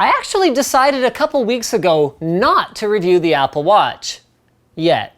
I actually decided a couple weeks ago not to review the Apple Watch. Yet.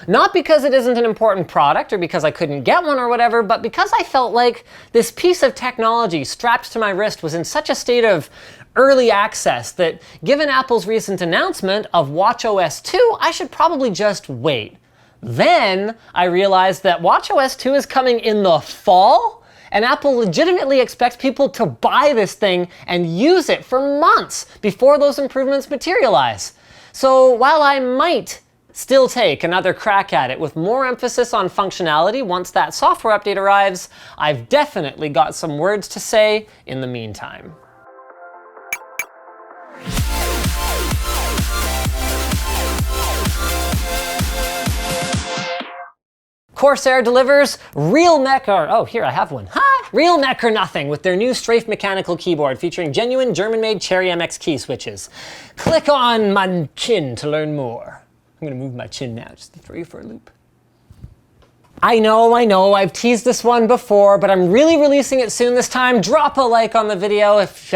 Not because it isn't an important product or because I couldn't get one or whatever, but because I felt like this piece of technology strapped to my wrist was in such a state of early access that given Apple's recent announcement of watchOS 2, I should probably just wait. Then I realized that watchOS 2 is coming in the fall, and Apple legitimately expects people to buy this thing and use it for months before those improvements materialize. So while I might still take another crack at it with more emphasis on functionality once that software update arrives, I've definitely got some words to say in the meantime. Corsair delivers real mech, oh, here I have one. Ha! Real mech or nothing with their new Strafe mechanical keyboard featuring genuine German-made Cherry MX key switches. Click on my chin to learn more. I'm gonna move my chin now just to throw you for a loop. I know, I've teased this one before, but I'm really releasing it soon this time. Drop a like on the video if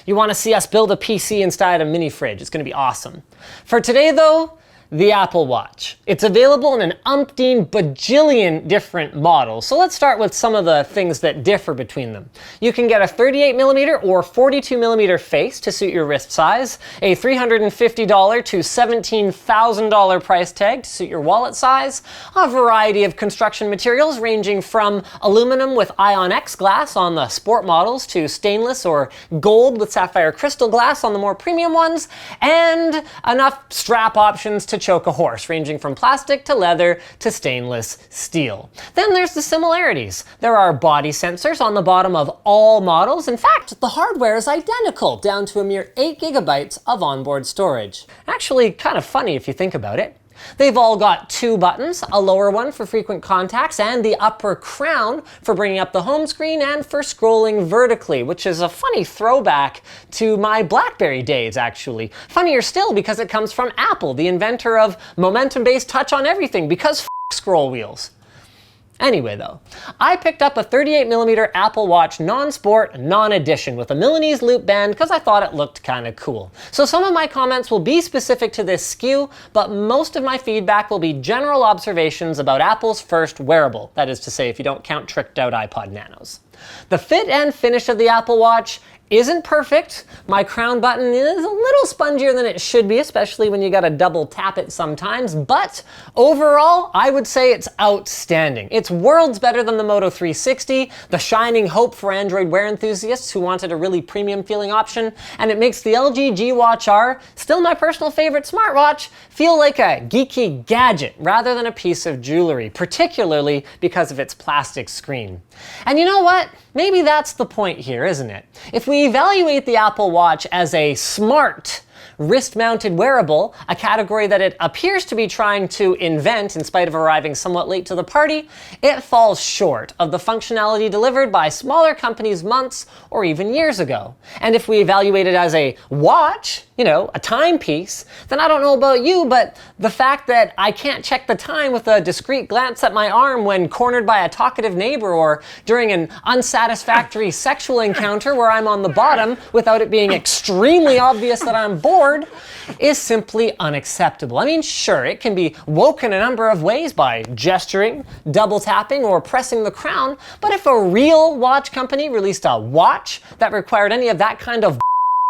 you wanna see us build a PC inside a mini fridge. It's gonna be awesome. For today though, the Apple Watch. It's available in an umpteen bajillion different models. So let's start with some of the things that differ between them. You can get a 38mm or 42mm face to suit your wrist size, a $350 to $17,000 price tag to suit your wallet size, a variety of construction materials ranging from aluminum with Ion X glass on the sport models to stainless or gold with sapphire crystal glass on the more premium ones, and enough strap options to choke a horse, ranging from plastic to leather to stainless steel. Then there's the similarities. There are body sensors on the bottom of all models. In fact, the hardware is identical, down to a mere 8 GB of onboard storage. Actually, kind of funny if you think about it. They've all got 2 buttons, a lower one for frequent contacts and the upper crown for bringing up the home screen and for scrolling vertically, which is a funny throwback to my BlackBerry days, actually. Funnier still because it comes from Apple, the inventor of momentum-based touch on everything, because scroll wheels. Anyway though, I picked up a 38mm Apple Watch non-sport, non-edition with a Milanese loop band because I thought it looked kind of cool. So some of my comments will be specific to this SKU, but most of my feedback will be general observations about Apple's first wearable. That is to say, if you don't count tricked out iPod Nanos. The fit and finish of the Apple Watch isn't perfect. My crown button is a little spongier than it should be, especially when you gotta double tap it sometimes, but overall, I would say it's outstanding. It's worlds better than the Moto 360, the shining hope for Android Wear enthusiasts who wanted a really premium feeling option, and it makes the LG G Watch R, still my personal favorite smartwatch, feel like a geeky gadget rather than a piece of jewelry, particularly because of its plastic screen. And you know what? Maybe that's the point here, isn't it? If we evaluate the Apple Watch as a smart, wrist-mounted wearable, a category that it appears to be trying to invent in spite of arriving somewhat late to the party, it falls short of the functionality delivered by smaller companies months or even years ago. And if we evaluate it as a watch, you know, a timepiece, then I don't know about you, but the fact that I can't check the time with a discreet glance at my arm when cornered by a talkative neighbor or during an unsatisfactory sexual encounter where I'm on the bottom without it being extremely obvious that I'm bored is simply unacceptable. I mean, sure, it can be woken a number of ways by gesturing, double tapping, or pressing the crown, but if a real watch company released a watch that required any of that kind of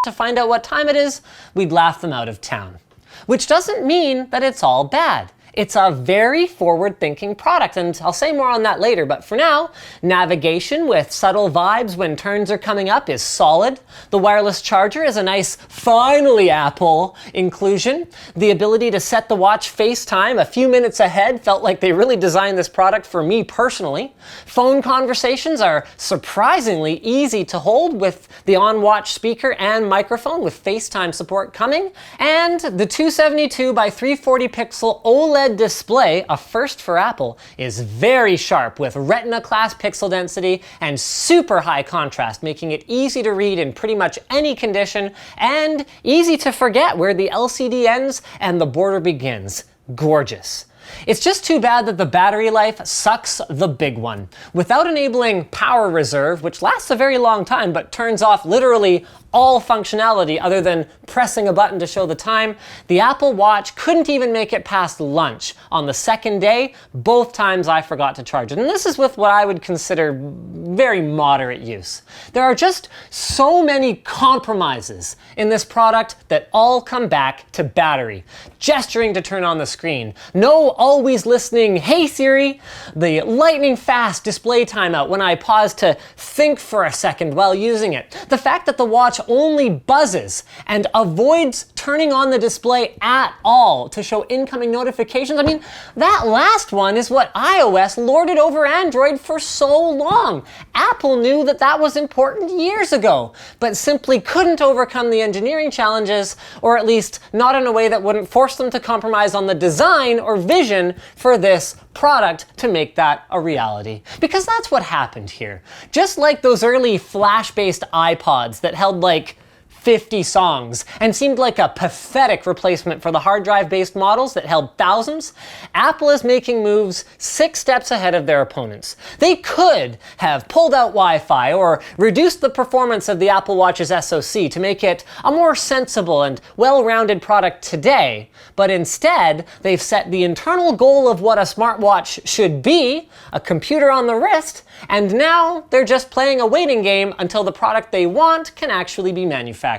to find out what time it is, we'd laugh them out of town. Which doesn't mean that it's all bad. It's a very forward-thinking product, and I'll say more on that later, but for now, navigation with subtle vibes when turns are coming up is solid. The wireless charger is a nice, finally Apple inclusion. The ability to set the watch FaceTime a few minutes ahead felt like they really designed this product for me personally. Phone conversations are surprisingly easy to hold with the on-watch speaker and microphone with FaceTime support coming, and the 272 by 340 pixel Oled Display, a first for Apple, is very sharp with Retina class pixel density and super high contrast, making it easy to read in pretty much any condition and easy to forget where the LCD ends and the border begins. Gorgeous. It's just too bad that the battery life sucks the big one. Without enabling power reserve, which lasts a very long time but turns off literally all functionality other than pressing a button to show the time, the Apple Watch couldn't even make it past lunch on the second day, both times I forgot to charge it. And this is with what I would consider very moderate use. There are just so many compromises in this product that all come back to battery, gesturing to turn on the screen, no always listening, "Hey Siri," the lightning fast display timeout when I pause to think for a second while using it, the fact that the watch only buzzes and avoids turning on the display at all to show incoming notifications. I mean, that last one is what iOS lorded over Android for so long. Apple knew that that was important years ago, but simply couldn't overcome the engineering challenges, or at least not in a way that wouldn't force them to compromise on the design or vision for this product to make that a reality. Because that's what happened here. Just like those early flash-based iPods that held like 50 songs and seemed like a pathetic replacement for the hard drive-based models that held thousands, Apple is making moves 6 steps ahead of their opponents. They could have pulled out Wi-Fi or reduced the performance of the Apple Watch's SoC to make it a more sensible and well-rounded product today, but instead they've set the internal goal of what a smartwatch should be, a computer on the wrist, and now they're just playing a waiting game until the product they want can actually be manufactured.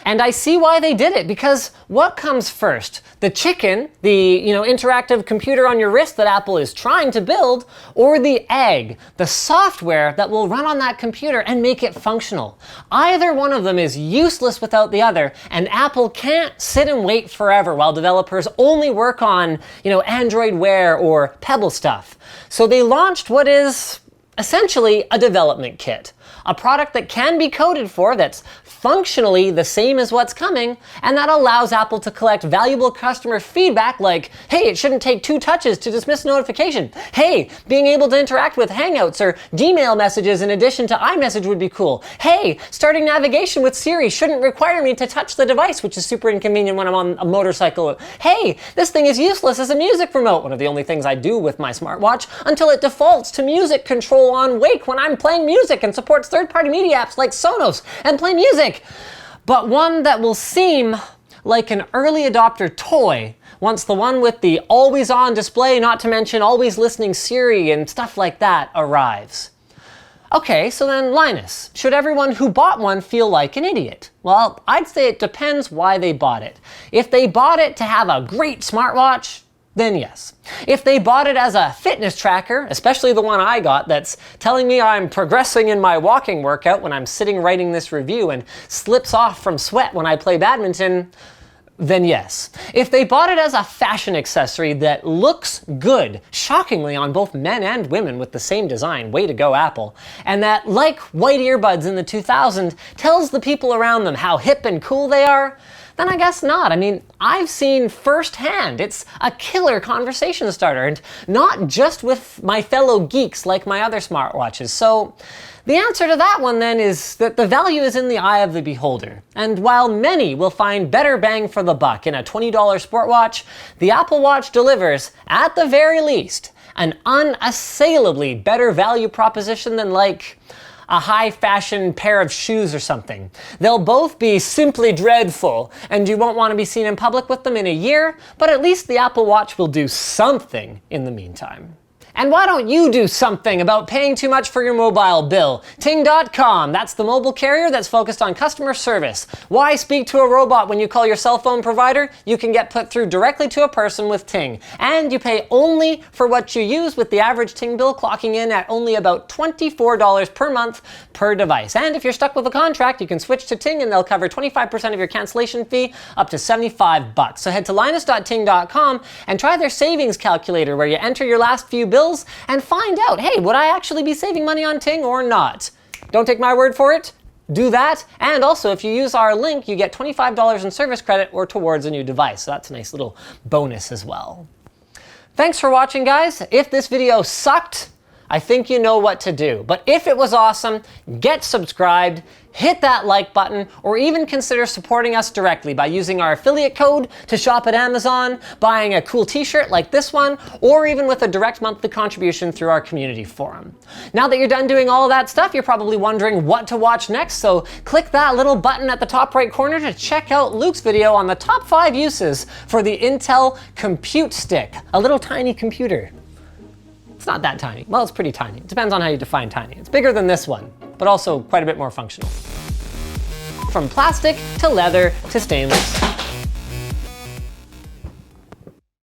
And I see why they did it, because what comes first? The chicken, the interactive computer on your wrist that Apple is trying to build, or the egg, the software that will run on that computer and make it functional? Either one of them is useless without the other, and Apple can't sit and wait forever while developers only work on, Android Wear or Pebble stuff. So they launched what is essentially a development kit, a product that can be coded for, that's functionally the same as what's coming, and that allows Apple to collect valuable customer feedback like, hey, it shouldn't take 2 touches to dismiss a notification. Hey, being able to interact with Hangouts or Gmail messages in addition to iMessage would be cool. Hey, starting navigation with Siri shouldn't require me to touch the device, which is super inconvenient when I'm on a motorcycle. Hey, this thing is useless as a music remote, one of the only things I do with my smartwatch, until it defaults to music control on wake when I'm playing music and supports third-party media apps like Sonos and Play Music. But one that will seem like an early adopter toy once the one with the always-on display, not to mention always listening Siri and stuff like that, arrives. Okay, so then Linus, should everyone who bought one feel like an idiot? Well, I'd say it depends why they bought it. If they bought it to have a great smartwatch, then yes. If they bought it as a fitness tracker, especially the one I got that's telling me I'm progressing in my walking workout when I'm sitting writing this review and slips off from sweat when I play badminton, then yes. If they bought it as a fashion accessory that looks good, shockingly on both men and women with the same design, way to go Apple, and that, like white earbuds in the 2000s, tells the people around them how hip and cool they are, then I guess not. I mean, I've seen firsthand it's a killer conversation starter, and not just with my fellow geeks like my other smartwatches. So the answer to that one then is that the value is in the eye of the beholder. And while many will find better bang for the buck in a $20 sport watch, the Apple Watch delivers, at the very least, an unassailably better value proposition than like a high-fashion pair of shoes or something. They'll both be simply dreadful, and you won't want to be seen in public with them in a year, but at least the Apple Watch will do something in the meantime. And why don't you do something about paying too much for your mobile bill? Ting.com, that's the mobile carrier that's focused on customer service. Why speak to a robot when you call your cell phone provider? You can get put through directly to a person with Ting. And you pay only for what you use, with the average Ting bill clocking in at only about $24 per month per device. And if you're stuck with a contract, you can switch to Ting and they'll cover 25% of your cancellation fee, up to $75. So head to linus.ting.com and try their savings calculator, where you enter your last few bills and find out, hey, would I actually be saving money on Ting or not? Don't take my word for it. Do that. And also, if you use our link, you get $25 in service credit or towards a new device. So that's a nice little bonus as well. Thanks for watching, guys. If this video sucked, I think you know what to do. But if it was awesome, get subscribed, hit that like button, or even consider supporting us directly by using our affiliate code to shop at Amazon, buying a cool t-shirt like this one, or even with a direct monthly contribution through our community forum. Now that you're done doing all of that stuff, you're probably wondering what to watch next, so click that little button at the top right corner to check out Luke's video on the top 5 uses for the Intel Compute Stick, a little tiny computer. It's not that tiny. Well, it's pretty tiny. It depends on how you define tiny. It's bigger than this one, but also quite a bit more functional. From plastic to leather to stainless.